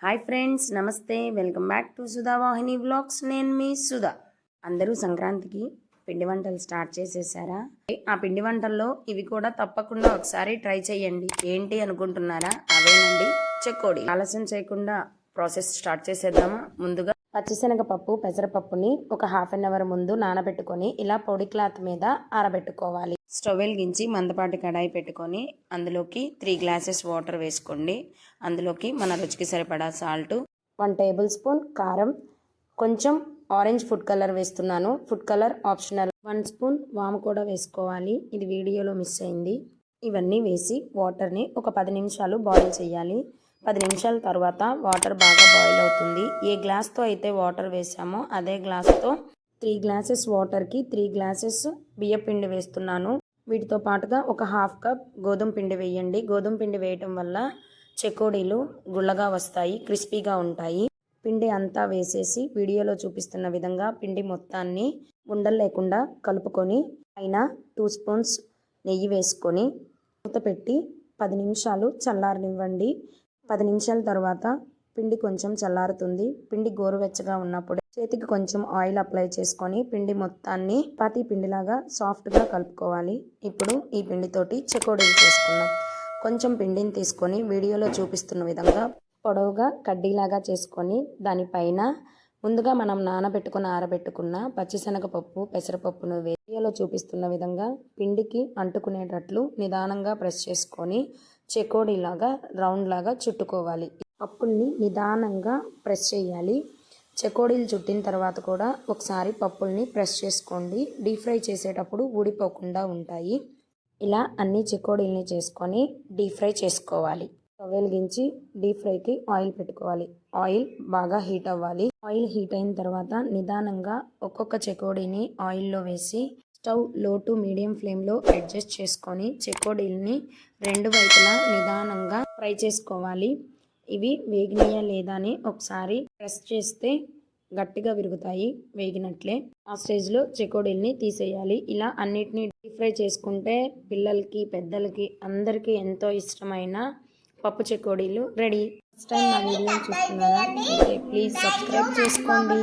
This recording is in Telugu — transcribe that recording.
హాయ్ ఫ్రెండ్స్, నమస్తే. Welcome back to Sudha Vahini vlogs. నేను మీ సుధా. అందరూ సంక్రాంతికి పిండి వంటలు స్టార్ట్ చేసేసారా? ఆ పిండి వంటల్లో ఇవి కూడా తప్పకుండా ఒకసారి ట్రై చేయండి. ఏంటి అనుకుంటున్నారా? అవేనండి చెకోడి. ఆలస్యం చేయకుండా ప్రాసెస్ స్టార్ట్ చేసేద్దామా? ముందుగా పచ్చిశనగపప్పు, పెసరపప్పుని ఒక హాఫ్ అన్ అవర్ ముందు నానబెట్టుకొని ఇలా పొడి క్లాత్ మీద ఆరబెట్టుకోవాలి. స్టవ్ వెలిగించి మందపాటి కడాయి పెట్టుకొని అందులోకి 3 గ్లాసెస్ వాటర్ వేసుకోండి. అందులోకి మన రుచికి సరిపడా సాల్ట్, 1 టేబుల్ స్పూన్ కారం, కొంచెం ఆరెంజ్ ఫుడ్ కలర్ వేస్తున్నాను. Food colour optional. 1 స్పూన్ వాము కూడా వేసుకోవాలి. ఇది వీడియోలో మిస్ అయింది. ఇవన్నీ వేసి వాటర్ని ఒక 10 నిమిషాలు బాయిల్ చేయాలి. 10 నిమిషాల తర్వాత వాటర్ బాగా బాయిల్ అవుతుంది. ఏ గ్లాస్తో అయితే వాటర్ వేసామో అదే గ్లాస్తో 3 గ్లాసెస్ వాటర్కి 3 గ్లాసెస్ బియ్యం పిండి వేస్తున్నాను. వీటితో పాటుగా ఒక హాఫ్ కప్ గోధుమ పిండి వేయండి. గోధుమ పిండి వేయటం వల్ల చెకోడీలు గుల్లగా వస్తాయి, క్రిస్పీగా ఉంటాయి. పిండి అంతా వేసేసి వీడియోలో చూపిస్తున్న విధంగా పిండి మొత్తాన్ని ఉండలు లేకుండా కలుపుకొని పైన 2 స్పూన్స్ నెయ్యి వేసుకొని మూత పెట్టి 10 నిమిషాలు చల్లారనివ్వండి. 10 నిమిషాల తర్వాత పిండి కొంచెం చల్లారుతుంది. పిండి గోరువెచ్చగా ఉన్నప్పుడు చేతికి కొంచెం ఆయిల్ అప్లై చేసుకొని పిండి మొత్తాన్ని పాతి పిండిలాగా సాఫ్ట్గా కలుపుకోవాలి. ఇప్పుడు ఈ పిండితోటి చెకోడీలు చేసుకుందాం. కొంచెం పిండిని తీసుకొని వీడియోలో చూపిస్తున్న విధంగా పొడవుగా కడ్డీలాగా చేసుకొని దానిపైన ముందుగా మనం నానబెట్టుకుని ఆరబెట్టుకున్న పచ్చిశనగపప్పు, పెసరపప్పును వీడియోలో చూపిస్తున్న విధంగా పిండికి అంటుకునేటట్లు నిదానంగా ప్రెస్ చేసుకొని చెకోడీలాగా రౌండ్ లాగా చుట్టుకోవాలి. పప్పుల్ని నిదానంగా ప్రెస్ చేయాలి. చెకోడీలు చుట్టిన తర్వాత కూడా ఒకసారి పప్పుల్ని ప్రెస్ చేసుకోండి. డీప్ ఫ్రై చేసేటప్పుడు ఊడిపోకుండా ఉంటాయి. ఇలా అన్ని చెకోడీల్ని చేసుకొని డీప్ ఫ్రై చేసుకోవాలి. స్టవ్ వెలిగించి డీప్ ఫ్రైకి ఆయిల్ పెట్టుకోవాలి. ఆయిల్ బాగా హీట్ అవ్వాలి. ఆయిల్ హీట్ అయిన తర్వాత నిదానంగా ఒక్కొక్క చెకోడీని ఆయిల్లో వేసి స్టవ్ లో టు మీడియం ఫ్లేమ్లో అడ్జస్ట్ చేసుకొని చెకోడీల్ని 2 వైపులా నిదానంగా ఫ్రై చేసుకోవాలి. ఇవి వేగినాయా లేదా అని ఒకసారి ప్రెస్ చేస్తే గట్టిగా విరుగుతాయి, వేగినట్లే. ఆ స్టేజ్లో చెకోడీల్ని తీసేయాలి. ఇలా అన్నిటినీ డీప్ ఫ్రై చేసుకుంటే పిల్లలకి, పెద్దలకి అందరికీ ఎంతో ఇష్టమైన పప్పు చెకోడీలు రెడీ. ఫస్ట్ టైం నా వీడియోని చూస్తున్నారా? అయితే ప్లీజ్ సబ్స్క్రైబ్ చేసుకోండి.